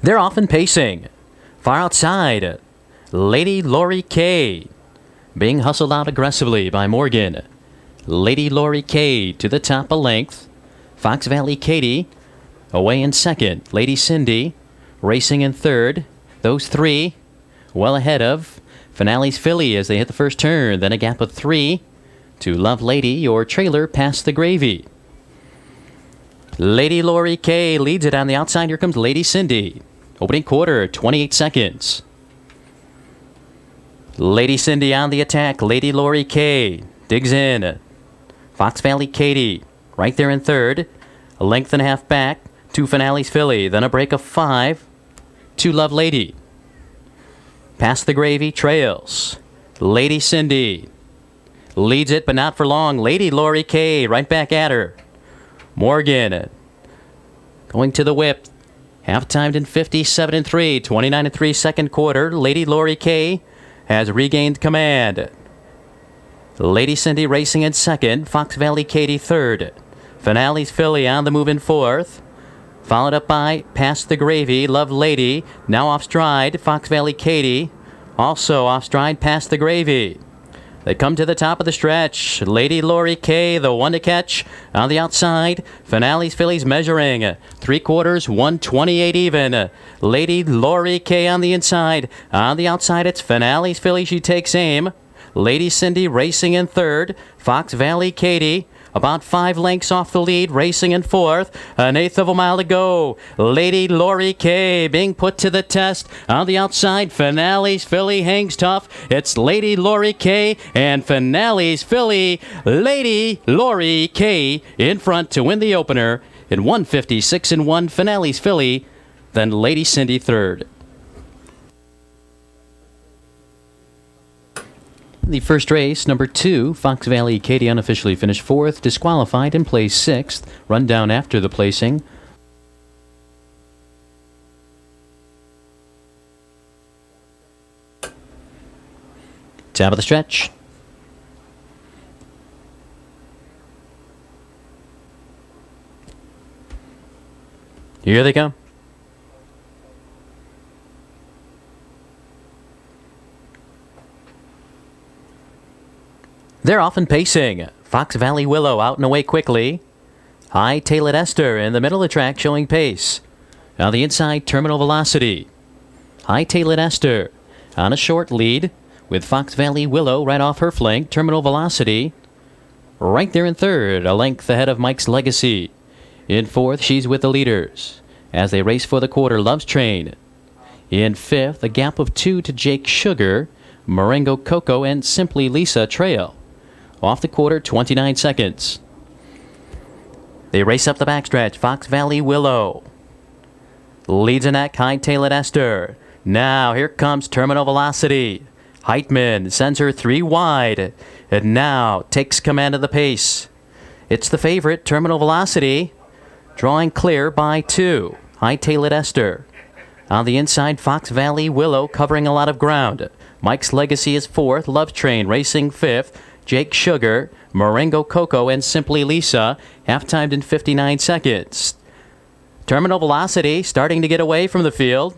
They're often pacing. Far outside, Lady Lori K. being hustled out aggressively by Morgan. Lady Lori K to the top a length. Fox Valley Katie away in second. Lady Cindy racing in third. Those three well ahead of Finale's Philly as they hit the first turn. Then a gap of 3 to Love Lady, your trailer past the gravy. Lady Lori K leads it on the outside. Here comes Lady Cindy. Opening quarter, 28 seconds. Lady Cindy on the attack. Lady Lori K digs in. Fox Valley Katie right there in third. A length and a half back to Finale's Philly. Then a break of 5 to Love Lady. Past the gravy, trails. Lady Cindy leads it, but not for long. Lady Lori K right back at her. Morgan going to the whip. Half-timed in 57-3. 29-3 second quarter. Lady Lori K has regained command. Lady Cindy racing in second. Fox Valley Katie third. Finale's Philly on the move in fourth. Followed up by Past the Gravy, Love Lady. Now off stride, Fox Valley Katie. Also off stride, Past the Gravy. They come to the top of the stretch. Lady Lori K, the one to catch on the outside. Finale's Phillies measuring 3/4, 128 even. Lady Lori K on the inside. On the outside, it's Finale's Philly. She takes aim. Lady Cindy racing in third. Fox Valley Katie about 5 lengths off the lead, racing in fourth. An eighth of a mile to go. Lady Lori K being put to the test. On the outside, Finale's Philly hangs tough. It's Lady Lori K and Finale's Philly. Lady Lori K in front to win the opener in 156-1. Finale's Philly, then Lady Cindy third. The first race, number 2, Fox Valley Katie unofficially finished 4th, disqualified and placed 6th. Run down after the placing. Top of the stretch. Here they come. They're often pacing. Fox Valley Willow out and away quickly. High-tailed Esther in the middle of the track showing pace. On the inside, Terminal Velocity. High-tailed Esther on a short lead with Fox Valley Willow right off her flank. Terminal Velocity right there in third, a length ahead of Mike's Legacy. In fourth, she's with the leaders as they race for the quarter. Love's Train. In fifth, a gap of 2 to Jake Sugar, Marengo Coco, and Simply Lisa trail. Off the quarter, 29 seconds. They race up the backstretch. Fox Valley Willow leads a neck. High-tailed Esther. Now here comes Terminal Velocity. Heitman sends her 3 wide and now takes command of the pace. It's the favorite, Terminal Velocity, drawing clear by 2. High-tailed Esther. On the inside, Fox Valley Willow covering a lot of ground. Mike's Legacy is 4th. Love Train racing 5th. Jake Sugar, Marengo Coco, and Simply Lisa, half-timed in 59 seconds. Terminal Velocity starting to get away from the field.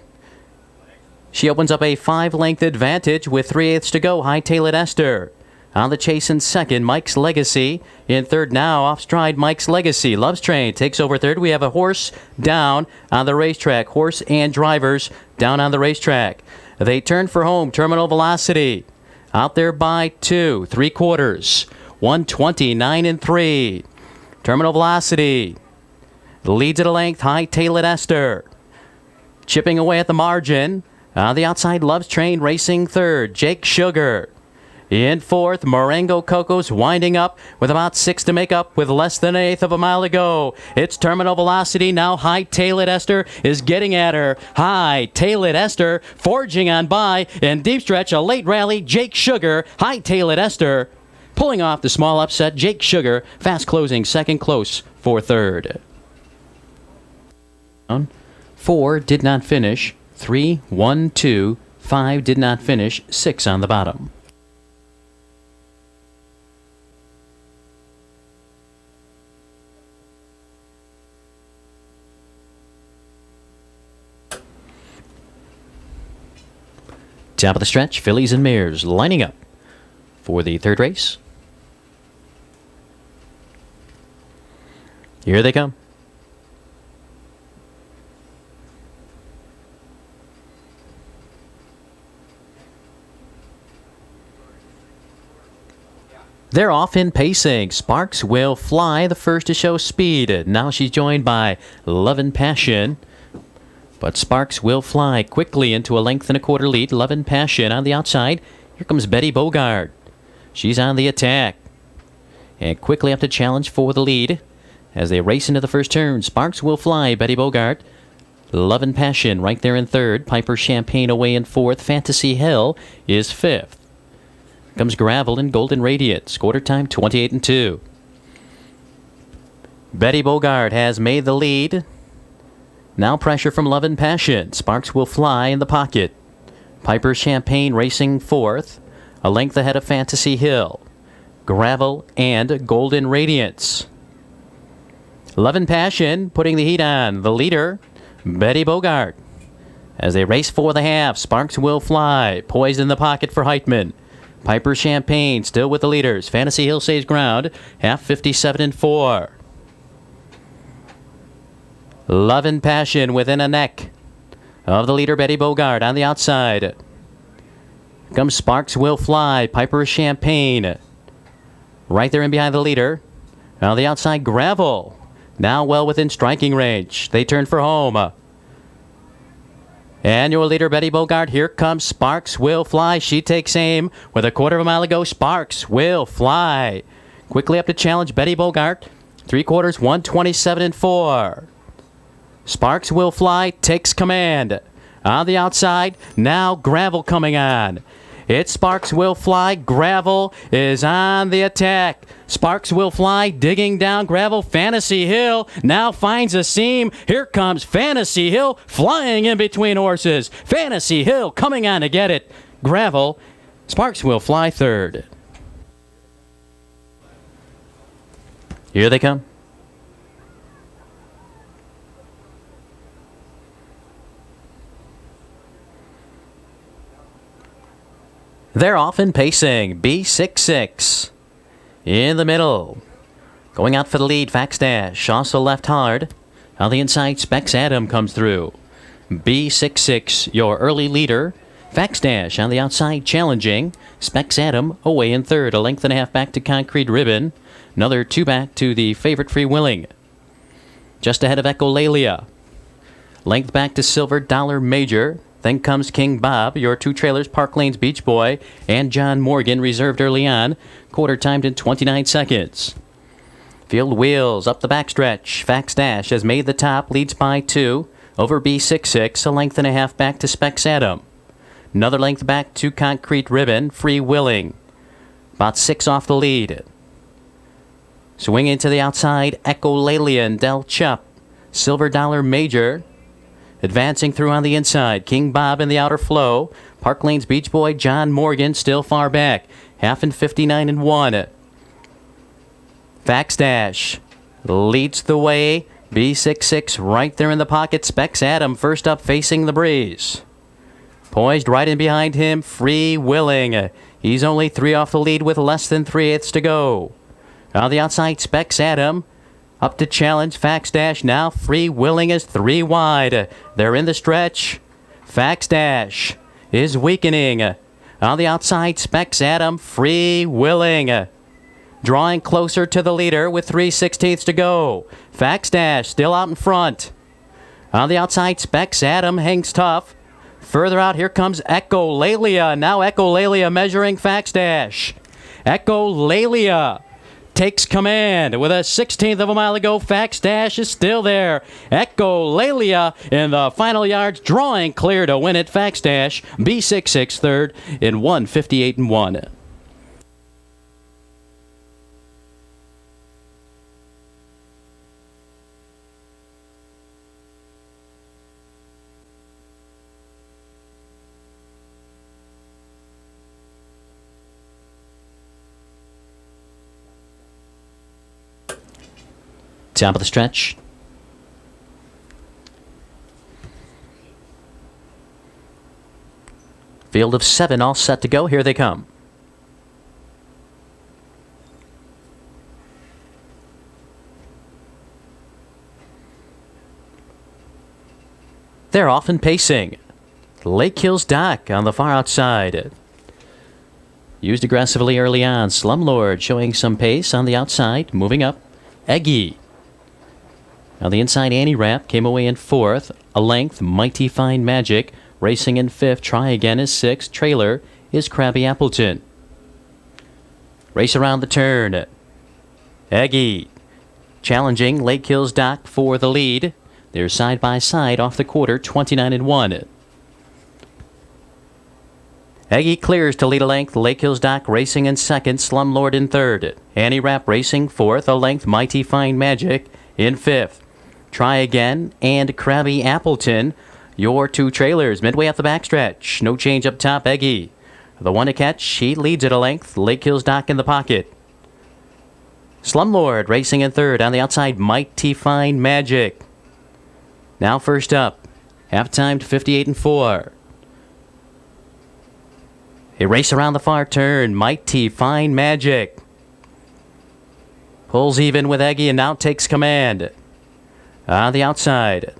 She opens up a 5-length advantage with 3/8 to go. High-tailed Esther on the chase in second. Mike's Legacy in third now. Off stride, Mike's Legacy. Love's Train takes over third. We have a horse down on the racetrack. Horse and drivers down on the racetrack. They turn for home. Terminal Velocity out there by 2, 3/4, 129-3. Terminal Velocity leads at a length. High-tailed Esther chipping away at the margin. On the outside, Love's Train racing third. Jake Sugar in fourth. Marengo Coco's winding up with about 6 to make up with less than 1/8 of a mile to go. It's Terminal Velocity now. High-tailed Esther is getting at her. High-tailed Esther forging on by. In deep stretch, a late rally. Jake Sugar. High-tailed Esther pulling off the small upset. Jake Sugar fast closing second, close for third. 4 did not finish. 3, 1, 2, 5 did not finish. 6 on the bottom. Top of the stretch, fillies and mares lining up for the third race. Here they come. They're off in pacing. Sparks Will Fly, the first to show speed. Now she's joined by Love and Passion. But Sparks Will Fly quickly into a length and a quarter lead. Love and Passion on the outside. Here comes Betty Bogart. She's on the attack. And quickly up to challenge for the lead. As they race into the first turn, Sparks Will Fly, Betty Bogart. Love and Passion right there in third. Piper Champagne away in fourth. Fantasy Hill is fifth. Comes Gravel and Golden Radiance. Quarter time 28-2. Betty Bogart has made the lead. Now pressure from Love and Passion. Sparks Will Fly in the pocket. Piper Champagne racing fourth. A length ahead of Fantasy Hill. Gravel and Golden Radiance. Love and Passion putting the heat on. The leader, Betty Bogart. As they race for the half, Sparks Will Fly. Poised in the pocket for Heitman. Piper Champagne still with the leaders. Fantasy Hill saves ground. Half 57-4. Love and Passion within a neck of the leader Betty Bogart on the outside. Comes Sparks Will Fly. Piper Champagne right there in behind the leader. On the outside, Gravel. Now well within striking range. They turn for home. Annual leader Betty Bogart. Here comes Sparks Will Fly. She takes aim with a quarter of a mile to go. Sparks Will Fly. Quickly up to challenge Betty Bogart. 3/4, 127-4. Sparks Will Fly takes command. On the outside, now Gravel coming on. It's Sparks Will Fly. Gravel is on the attack. Sparks Will Fly digging down. Gravel. Fantasy Hill now finds a seam. Here comes Fantasy Hill flying in between horses. Fantasy Hill coming on to get it. Gravel. Sparks Will Fly third. Here they come. They're off and pacing. B66 in the middle. Going out for the lead, Faxdash. Also left hard. On the inside, Specs Adam comes through. B66, your early leader. Faxdash on the outside, challenging. Specs Adam away in third. A length and a half back to Concrete Ribbon. Another 2 back to the favorite Free Willing. Just ahead of Echolalia. Length back to Silver Dollar Major. Then comes King Bob, your 2 trailers, Park Lane's Beach Boy, and John Morgan reserved early on. Quarter timed in 29 seconds. Field Wheels up the backstretch. Faxdash has made the top, leads by 2. Over B66, a length and a half back to Specs Adam. Another length back to Concrete Ribbon, Free Willing. About 6 off the lead. Swinging to the outside, Echolalia and Del Chup. Silver Dollar Major. Advancing through on the inside, King Bob in the outer flow. Park Lane's Beach Boy, John Morgan, still far back. Half in 59-1. Faxdash leads the way. B66 right there in the pocket. Specs Adam first up facing the breeze. Poised right in behind him, Free Willing. He's only 3 off the lead with less than 3/8 to go. On the outside, Specs Adam. Up to challenge, Faxdash now. Free Willing is 3 wide. They're in the stretch. Faxdash is weakening. On the outside, Specs Adam. Free Willing. Drawing closer to the leader with 3/16 to go. Faxdash still out in front. On the outside, Specs Adam hangs tough. Further out, here comes Echolalia. Now Echolalia measuring Faxdash. Echolalia takes command with a 16th of a mile to go. Faxdash is still there. Echolalia in the final yards, drawing clear to win it. Faxdash, B66 third in 1:58-1. Top of the stretch. Field of 7 all set to go. Here they come. They're off and pacing. Lake Hills Dock on the far outside. Used aggressively early on. Slumlord showing some pace on the outside. Moving up. Eggy. On the inside, Annie Rapp came away in 4th. A length, Mighty Fine Magic. Racing in 5th. Try Again is 6th. Trailer is Krabby Appleton. Race around the turn. Eggy challenging Lake Hills Dock for the lead. They're side by side off the quarter, 29-1. Eggy clears to lead a length. Lake Hills Dock racing in 2nd. Slumlord in 3rd. Annie Rapp racing 4th. A length, Mighty Fine Magic in 5th. Try Again and Krabby Appleton. Your 2 trailers midway up the backstretch. No change up top. Eggy, the one to catch. He leads at a length. Lake Hills Dock in the pocket. Slumlord racing in 3rd. On the outside, Mighty Fine Magic. Now first up. Half-time to 58-4. A race around the far turn. Mighty Fine Magic pulls even with Eggy and now takes command. On the outside,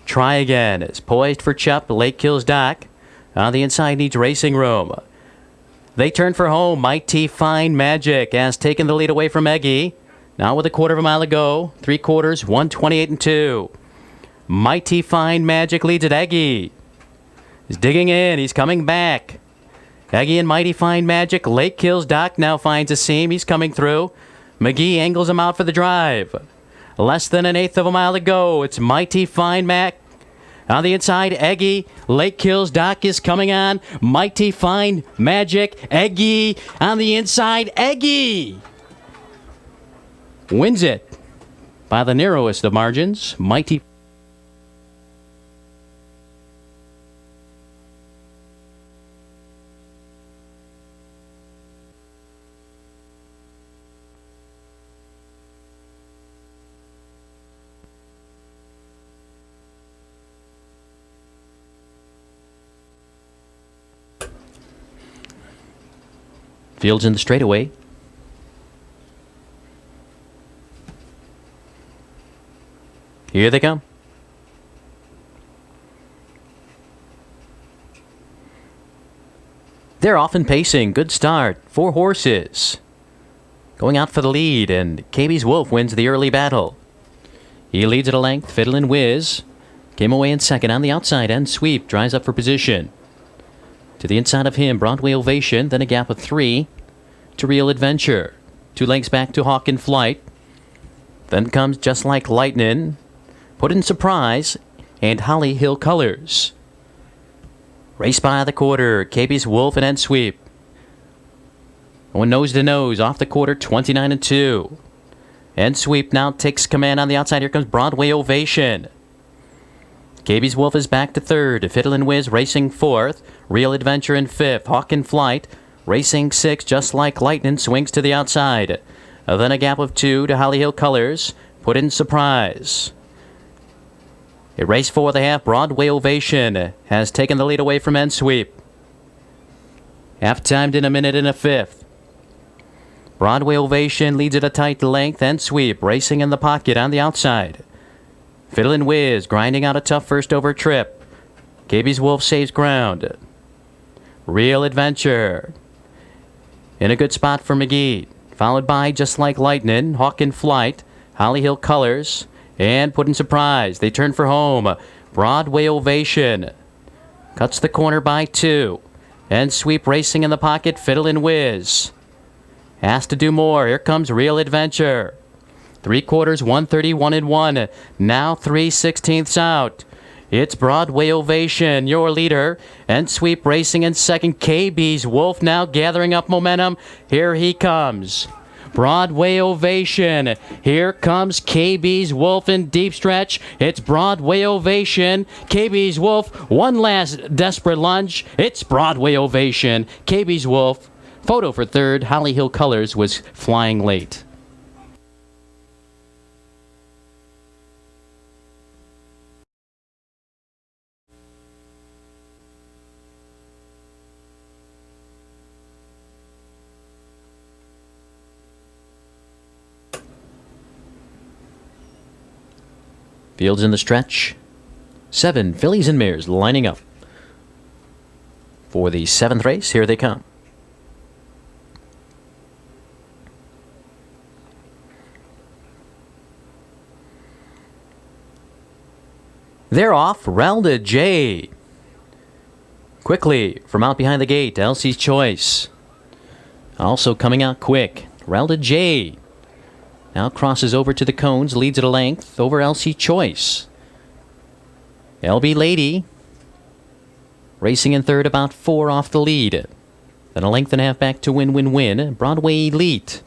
Try Again is poised for Chup. Lake Hills Dock on the inside needs racing room. They turn for home. Mighty Fine Magic has taken the lead away from Eggy. Now with a quarter of a mile to go. 3/4, 128-2. Mighty Fine Magic leads at Eggy. He's digging in. He's coming back. Eggy and Mighty Fine Magic. Lake Hills Dock now finds a seam. He's coming through. McGee angles him out for the drive. Less than 1/8 of a mile to go. It's Mighty Fine Mac. On the inside, Eggy. Lake Hills Dock is coming on. Mighty Fine Magic. Eggy on the inside. Eggy wins it by the narrowest of margins. Mighty Fields in the straightaway. Here they come. They're off and pacing. Good start. 4 horses going out for the lead, and KB's Wolf wins the early battle. He leads at a length. Fiddlin' Whiz came away in 2nd on the outside, and Sweep drives up for position. To the inside of him, Broadway Ovation, then a gap of 3 to Real Adventure. 2 lengths back to Hawk in Flight. Then comes Just Like Lightnin', Put in Surprise, and Holly Hill Colors. Race by the quarter, KB's Wolf and End Sweep. Going nose to nose off the quarter, 29-2. End Sweep now takes command on the outside. Here comes Broadway Ovation. KB's Wolf is back to 3rd. Fiddlin' Whiz racing 4th. Real Adventure in 5th. Hawk in Flight racing 6th. Just Like Lightnin' swings to the outside. Then a gap of 2 to Holly Hill Colors. Put in Surprise. A race for the half. Broadway Ovation has taken the lead away from End Sweep. Half-timed in 1 minute and a 1/5. Broadway Ovation leads at a tight length. End Sweep racing in the pocket on the outside. Fiddlin' Whiz grinding out a tough first over trip. KB's Wolf saves ground. Real Adventure in a good spot for McGee. Followed by Just Like Lightnin', Hawk in Flight, Holly Hill Colors, and Put in Surprise. They turn for home. Broadway Ovation cuts the corner by 2. And Sweep racing in the pocket. Fiddlin' Whiz has to do more. Here comes Real Adventure. 3/4, 131-1. Now 3/16 out. It's Broadway Ovation, your leader. And Sweep racing in 2nd. KB's Wolf now gathering up momentum. Here he comes. Broadway Ovation. Here comes KB's Wolf in deep stretch. It's Broadway Ovation. KB's Wolf, one last desperate lunge. It's Broadway Ovation. KB's Wolf. Photo for 3rd. Holly Hill Colors was flying late. Fields in the stretch. 7 fillies and mares lining up for the 7th race. Here they come. They're off. Relda J. Quickly from out behind the gate. Elsie's Choice. Also coming out quick. Relda J. Now crosses over to the cones. Leads at a length over Elsie's Choice. LB Lady. Racing in third, about 4 off the lead. Then a length and a half back to Win. Broadway Elite,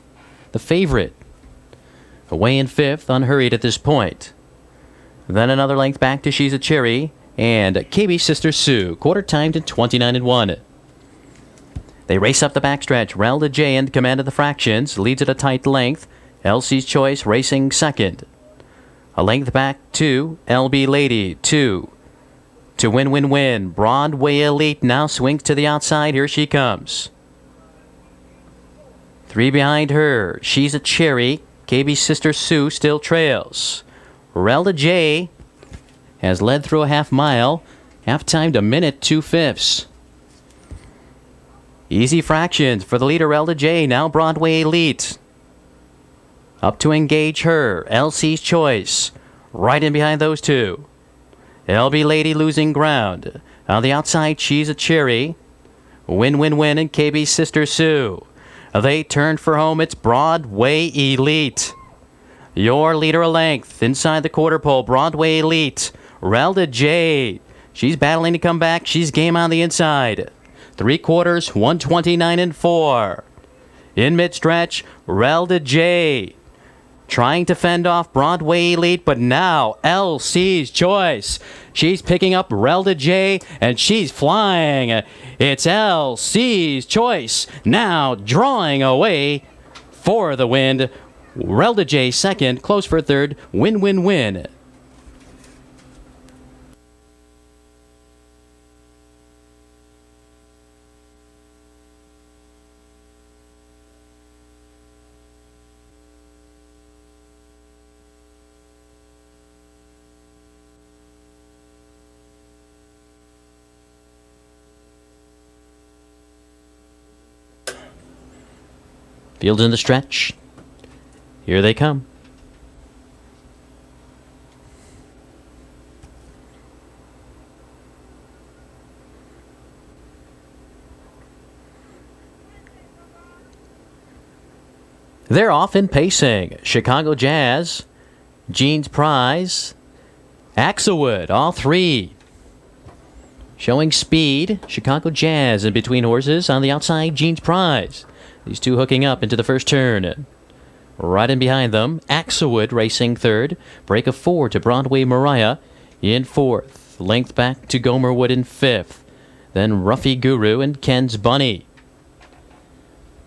the favorite. Away in 5th, unhurried at this point. Then another length back to She's a Cherry and KB Sister Sue, quarter timed in 29-1. They race up the backstretch. Relda J in command of the fractions, leads at a tight length. Elsie's Choice racing second. A length back to LB Lady, 2. To Win. Broadway Elite now swings to the outside. Here she comes. 3 behind her. She's a Cherry. KB Sister Sue still trails. Relda J has led through a half mile. Half timed a minute 2/5. Easy fractions for the leader, Relda J. Now Broadway Elite. Up to engage her. Elsie's Choice. Right in behind those two. LB Lady losing ground. On the outside, She's a Cherry. Win and KB Sister Sue. They turned for home. It's Broadway Elite. Your leader a length. Inside the quarter pole, Broadway Elite. Relda J. She's battling to come back. She's game on the inside. 3/4, 129-4. In mid-stretch, Relda J. Trying to fend off Broadway Elite, but now LC's Choice. She's picking up Relda J, and she's flying. It's LC's Choice now drawing away for the win. Relda J second, close for third. Win. Fields in the stretch. Here they come. They're off in pacing. Chicago Jazz, Jean's Prize, Axelwood, all 3. Showing speed. Chicago Jazz in between horses. On the outside, Jean's Prize. These 2 hooking up into the first turn. Right in behind them, Axelwood racing third. Break of 4 to Broadway Mariah in 4th. Length back to Gomerwood in 5th. Then Ruffy Guru and Ken's Bunny.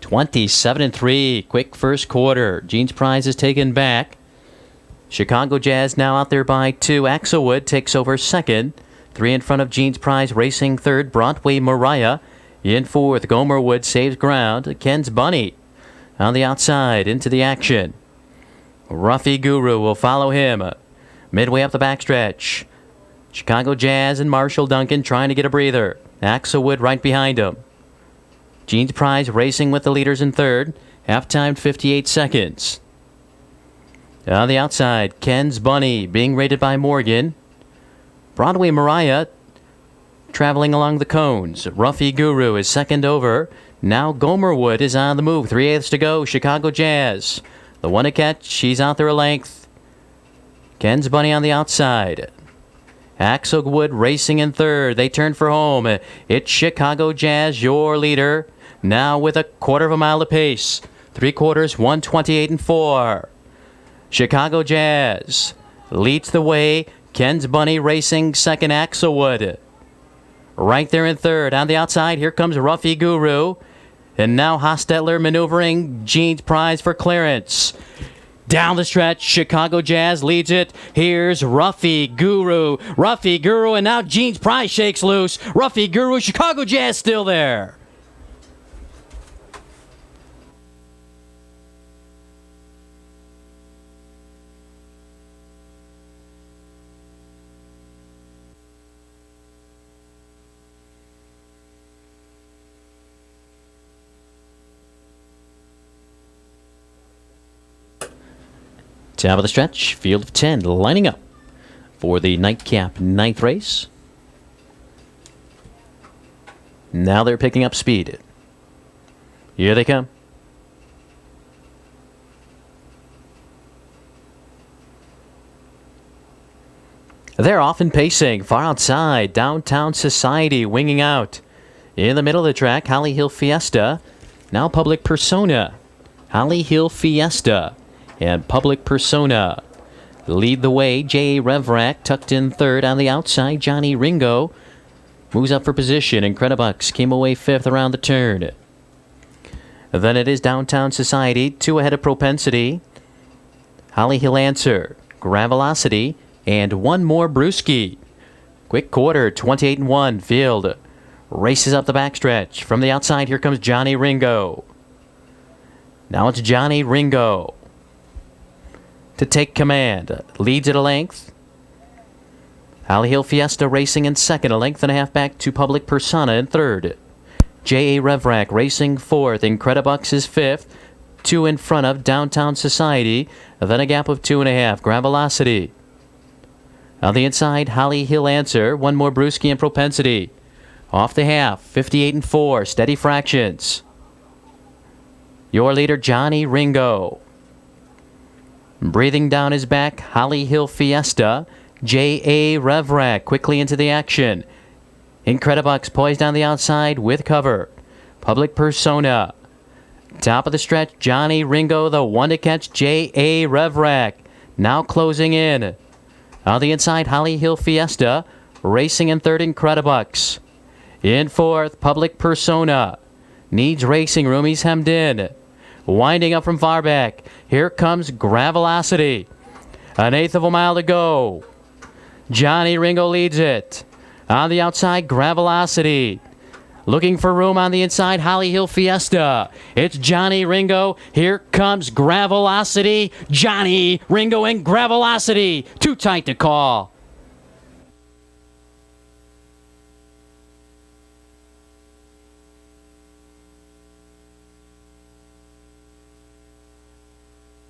27-3. Quick first quarter. Jean's Prize is taken back. Chicago Jazz now out there by 2. Axelwood takes over second. 3 in front of Jean's Prize racing third. Broadway Mariah in 4th. Gomerwood saves ground. Ken's Bunny on the outside into the action. Ruffy Guru will follow him. Midway up the backstretch. Chicago Jazz and Marshall Duncan trying to get a breather. Axelwood right behind him. Jean's Prize racing with the leaders in third. Half-time 58 seconds. On the outside, Ken's Bunny being rated by Morgan. Broadway Mariah traveling along the cones. Ruffy Guru is second over. Now Gomerwood is on the move. 3/8 to go. Chicago Jazz. The one to catch. She's out there a length. Ken's Bunny on the outside. Axelwood racing in third. They turn for home. It's Chicago Jazz, your leader. Now with a 1/4 of a mile apace. 3/4, 128-4. Chicago Jazz leads the way. Ken's Bunny racing second. Axelwood right there in third. On the outside, here comes Ruffy Guru. And now Hostetler maneuvering Jean's Prize for clearance. Down the stretch, Chicago Jazz leads it. Here's Ruffy Guru. And now Jean's Prize shakes loose. Ruffy Guru, Chicago Jazz still there. Top of the stretch, field of 10 lining up for the nightcap 9th race. Now they're picking up speed. Here they come. They're off and pacing. Far outside, Downtown Society winging out. In the middle of the track, Holly Hill Fiesta. Now Public Persona. Holly Hill Fiesta and Public Persona lead the way. J.A. Revrack tucked in third. On the outside, Johnny Ringo moves up for position. Incredibux came away fifth around the turn. Then it is Downtown Society, 2 ahead of Propensity. Holly Hill Answer, Gravelocity, and one more Brewski. Quick quarter, 28-1. Field races up the backstretch. From the outside, here comes Johnny Ringo. Now it's Johnny Ringo to take command. Leads at a length. Holly Hill Fiesta racing in second, a length and a half back to Public Persona in third. J.A. Revrack racing fourth. Incredibux is fifth, 2 in front of Downtown Society. Then a gap of 2.5. Gravelocity. On the inside, Holly Hill Answer. One more Brewski and Propensity. Off the half, 58-4. Steady fractions. Your leader, Johnny Ringo. Breathing down his back, Holly Hill Fiesta. J.A. Revrack quickly into the action. Incredibux poised on the outside with cover. Public Persona. Top of the stretch, Johnny Ringo, the one to catch J.A. Revrack. Now closing in. On the inside, Holly Hill Fiesta. Racing in third, Incredibux. In fourth, Public Persona. Needs racing room, he's hemmed in. Winding up from far back. Here comes Gravelocity. An eighth of a mile to go. Johnny Ringo leads it. On the outside, Gravelocity. Looking for room on the inside, Holly Hill Fiesta. It's Johnny Ringo. Here comes Gravelocity. Johnny Ringo and Gravelocity. Too tight to call.